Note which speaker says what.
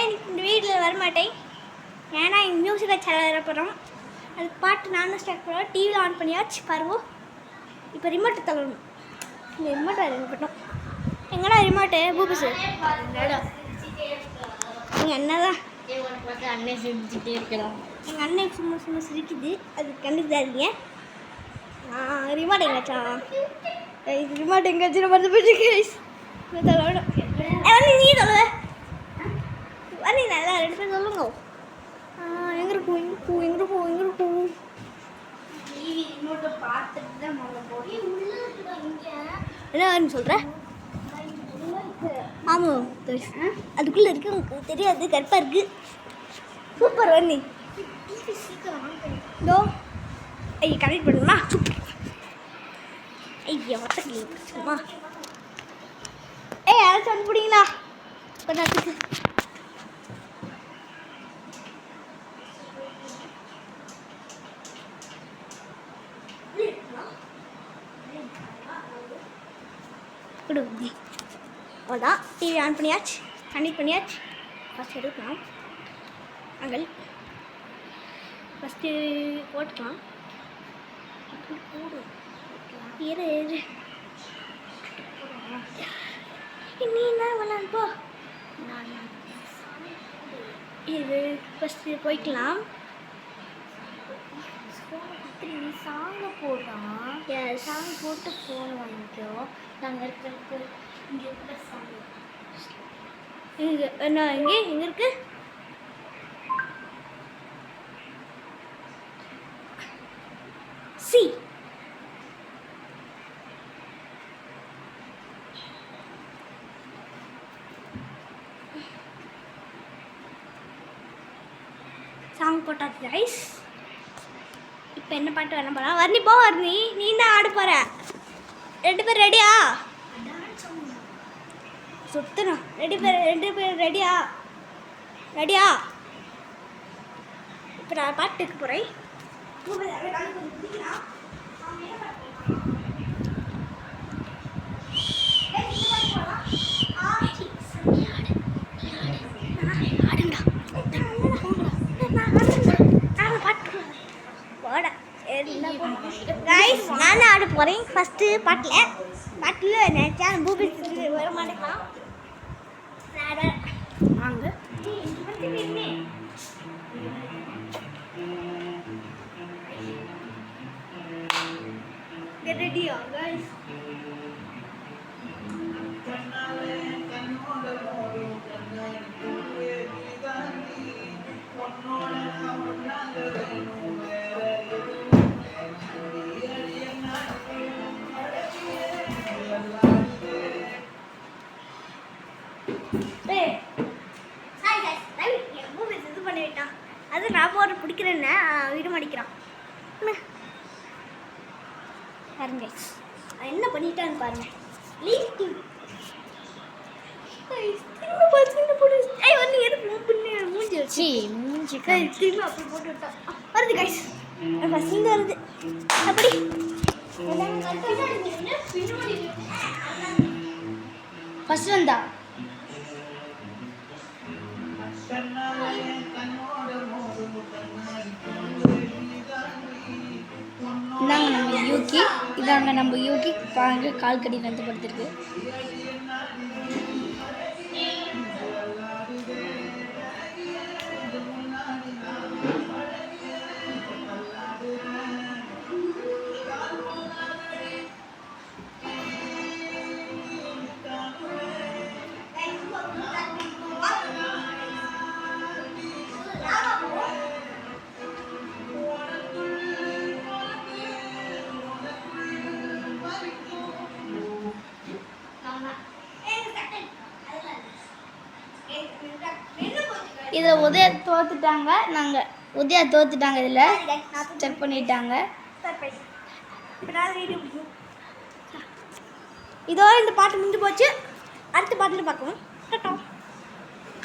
Speaker 1: இன்னைக்கு இந்த வீட்டில் வரமாட்டேன். ஏன்னா எங்கள் மியூசிக்கல் சேனல் வரப்போகிறோம். அதுக்கு பாட்டு நானும் ஸ்டார்ட் பண்ணுவோம். டிவியில் ஆன் பண்ணியாச்சு பாருவோம். இப்போ ரிமோட்டை தள்ளணும். இந்த ரிமோட்டை இறங்கப்பட்டோம். எங்கடா ரிமோட்டு பூபிஸு? எங்கள் அண்ணன் தான்.
Speaker 2: அண்ணன் சிரிச்சுட்டே இருக்கிறோம்.
Speaker 1: எங்கள் அண்ணன் சும்மா சும்மா சிரிக்குது. அது கண்டுக்காதீங்க. ரிமோட் எங்காச்சா? இது ரிமோட் எங்காச்சும் மறந்து போயிட்டு கைஸ். தள்ளணும். நீ சொல்லுவ நீ நல்லா 2 பேர் சொல்லுங்க. எங்கே இருக்கும் எங்கே இருக்கும்
Speaker 2: டிவி ரிமோட்டை பார்த்துட்டு தான்
Speaker 1: என்ன சொல்கிற? ஆமாம் அதுக்குள்ளே இருக்கு. உங்களுக்கு தெரியாது, கருப்பாக இருக்குது. சூப்பர் வண்ணி. இதோ ஐயா கனெக்ட் பண்ணுமா? ஐயா வட்டக்கிளி சும்மா. யாராச்சும் வந்து பிடிங்களா பண்ணத்துக்கு? அவ்வளோதான். டிவி ஆன் பண்ணியாச்சு, கனெக்ட் பண்ணியாச்சு. ஃபஸ்ட் எடுக்கலாம். அங்கே ஃபஸ்ட்டு போட்டுக்கலாம். இரு நீ என்ன விளாண்டு போ. இது ஃபஸ்ட்டு போய்க்கலாம்.
Speaker 2: சாங்கை போடுறான். சாங் போட்டு ஃபோன் வாங்கிக்கோ. நாங்கள் இருக்கிற இங்கே இருக்கிற சாங்
Speaker 1: இங்கே என்ன எங்கே இருக்கு? சி சாங் போட்டாச்சு கைஸ். இப்போ என்ன பாட்டு வேணா போகலாம். வர்ணி போ. வர்ணி நீ தான் ஆட போகிற. 2 பேர் ரெடியா? சுத்தணும். 2 பேர் ரெடியா? இப்போ நான் பாட்டுக்கு போகிறேன். நான் ஆட போகிறேன். ஃபஸ்ட்டு பாட்டில் நினச்சா பூபிஸ் வர மாட்டேங்கான். வாங்க ரெடியா கைஸ்? அது நான் போகிற பிடிக்கிறேன்னு வீடு மடிக்கிறான். பாருங்க என்ன பண்ணிட்டான்னு பாருங்க. மூஞ்சி வச்சு திரும்ப அப்படி போட்டு விட்டா வருது கைஸ். ஃபஸ்ட் வருது அப்படி
Speaker 2: ஃபஸ்ட் வந்தா. இதாங்க நம்ம யூகி. இதாங்க நம்ம யூகி. பாருங்க கால் கடி வந்து படுத்துருக்கு. இதில் உதயா தோத்துட்டாங்க. உதயா தோத்துட்டாங்க. இதில் செக் பண்ணிட்டாங்க.
Speaker 1: இதோ இந்த பாட்டு முடிஞ்சு போச்சு. அடுத்த பாட்டில் பார்க்கணும்.